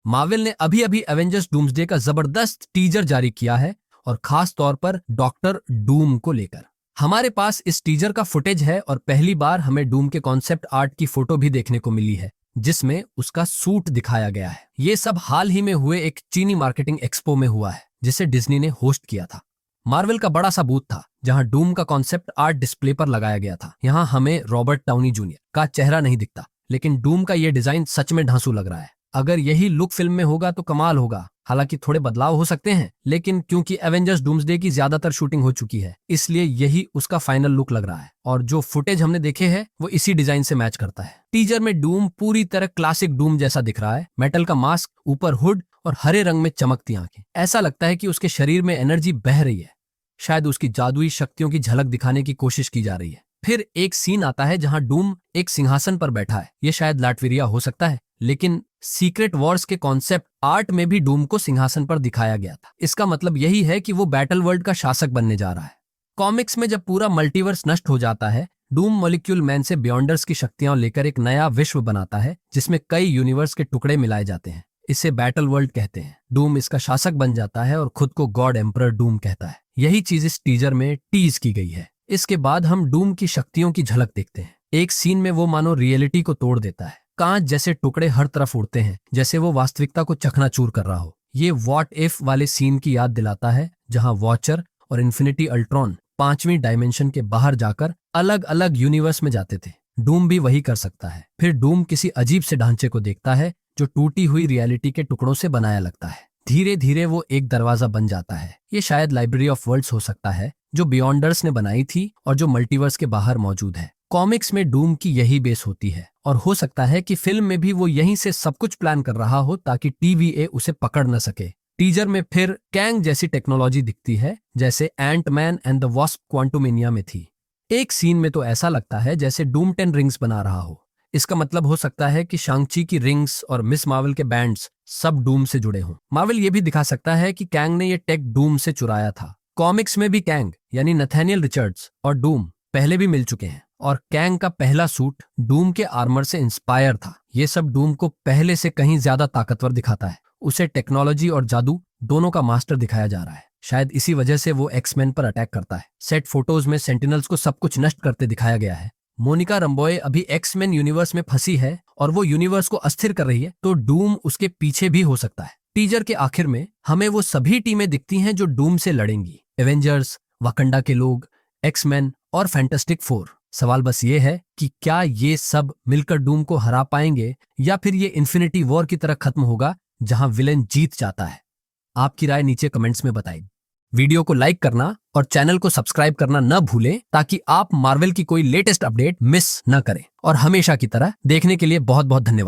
Marvel ने अभी अभी एवेंजर्स डूम्सडे का जबरदस्त टीजर जारी किया है और खास तौर पर डॉक्टर डूम को लेकर। हमारे पास इस टीजर का फुटेज है और पहली बार हमें डूम के कॉन्सेप्ट आर्ट की फोटो भी देखने को मिली है जिसमें उसका सूट दिखाया गया है। ये सब हाल ही में हुए एक चीनी मार्केटिंग एक्सपो में हुआ है जिसे डिज्नी ने होस्ट किया था। मार्वल का बड़ा सा बूथ था जहां डूम का कॉन्सेप्ट आर्ट डिस्प्ले पर लगाया गया था। यहाँ हमें रॉबर्ट टाउनी जूनियर का चेहरा नहीं दिखता, लेकिन डूम का ये डिजाइन सच में ढांसू लग रहा है। अगर यही लुक फिल्म में होगा तो कमाल होगा। हालांकि थोड़े बदलाव हो सकते हैं, लेकिन क्योंकि एवेंजर्स डूम्सडे की ज्यादातर शूटिंग हो चुकी है इसलिए यही उसका फाइनल लुक लग रहा है और जो फुटेज हमने देखे हैं वो इसी डिजाइन से मैच करता है। टीजर में डूम पूरी तरह क्लासिक डूम जैसा दिख रहा है। मेटल का मास्क, ऊपर हुड और हरे रंग में चमकती आंखें। ऐसा लगता है कि उसके शरीर में एनर्जी बह रही है। शायद उसकी जादुई शक्तियों की झलक दिखाने की कोशिश की जा रही है। फिर एक सीन आता है जहां डूम एक सिंहासन पर बैठा है। ये शायद लाटविरिया हो सकता है, लेकिन सीक्रेट वॉर्स के कॉन्सेप्ट आर्ट में भी डूम को सिंहासन पर दिखाया गया था। इसका मतलब यही है कि वो बैटल वर्ल्ड का शासक बनने जा रहा है। कॉमिक्स में जब पूरा मल्टीवर्स नष्ट हो जाता है, डूम मॉलिक्यूल मैन से बियॉन्डर्स की शक्तियां लेकर एक नया विश्व बनाता है जिसमें कई यूनिवर्स के टुकड़े मिलाए जाते हैं। इसे बैटल वर्ल्ड कहते हैं। डूम इसका शासक बन जाता है और खुद को गॉड एम्परर डूम कहता है। यही चीज इस टीजर में टीज की गई है। इसके बाद हम डूम की शक्तियों की झलक देखते हैं। एक सीन में वो मानो रियलिटी को तोड़ देता है। कांच जैसे टुकड़े हर तरफ उड़ते हैं जैसे वो वास्तविकता को चकनाचूर कर रहा हो। ये व्हाट इफ वाले सीन की याद दिलाता है जहां वॉचर और इन्फिनिटी अल्ट्रॉन 5वीं डायमेंशन के बाहर जाकर अलग अलग यूनिवर्स में जाते थे। डूम भी वही कर सकता है। फिर डूम किसी अजीब से ढांचे को देखता है जो टूटी हुई रियलिटी के टुकड़ों से बनाया लगता है। धीरे धीरे वो एक दरवाजा बन जाता है। ये शायद लाइब्रेरी ऑफ वर्ल्ड्स हो सकता है जो बियॉन्डर्स ने बनाई थी और जो मल्टीवर्स के बाहर मौजूद है। कॉमिक्स में डूम की यही बेस होती है और हो सकता है कि फिल्म में भी वो यहीं से सब कुछ प्लान कर रहा हो ताकि TVA उसे पकड़ न सके। टीजर में फिर कैंग जैसी टेक्नोलॉजी दिखती है जैसे Ant Man and the wasp Quantumania में थी। एक सीन में तो ऐसा लगता है जैसे डूम 10 रिंग्स बना रहा हो। इसका मतलब हो सकता है कि शांग-ची की रिंग्स और मिस मार्वल के बैंड्स सब डूम से जुड़े हों। मार्वल ये भी दिखा सकता है कि कैंग ने ये टेक डूम से चुराया था। कॉमिक्स में भी कैंग यानी नथानियल रिचर्ड्स और डूम पहले भी मिल चुके हैं और कैंग का पहला सूट डूम के आर्मर से इंस्पायर था। ये सब डूम को पहले से कहीं ज्यादा ताकतवर दिखाता है। उसे टेक्नोलॉजी और जादू दोनों का मास्टर दिखाया जा रहा है। शायद इसी वजह से वो एक्समैन पर अटैक करता है। सेट फोटोज में सेंटिनल्स को सब कुछ नष्ट करते दिखाया गया है। मोनिका रम्बॉय अभी एक्समैन यूनिवर्स में फंसी है और वो यूनिवर्स को अस्थिर कर रही है, तो डूम उसके पीछे भी हो सकता है। टीजर के आखिर में हमें वो सभी टीमें दिखती हैं जो डूम से लड़ेंगी। एवेंजर्स, वाकंडा के लोग, एक्समैन और फैंटास्टिक फोर। सवाल बस ये है कि क्या ये सब मिलकर डूम को हरा पाएंगे या फिर ये इन्फिनिटी वॉर की तरह खत्म होगा जहां विलेन जीत जाता है। आपकी राय नीचे कमेंट्स में बताइए। वीडियो को लाइक करना और चैनल को सब्सक्राइब करना न भूलें ताकि आप मार्वल की कोई लेटेस्ट अपडेट मिस न करें। और हमेशा की तरह देखने के लिए बहुत बहुत धन्यवाद।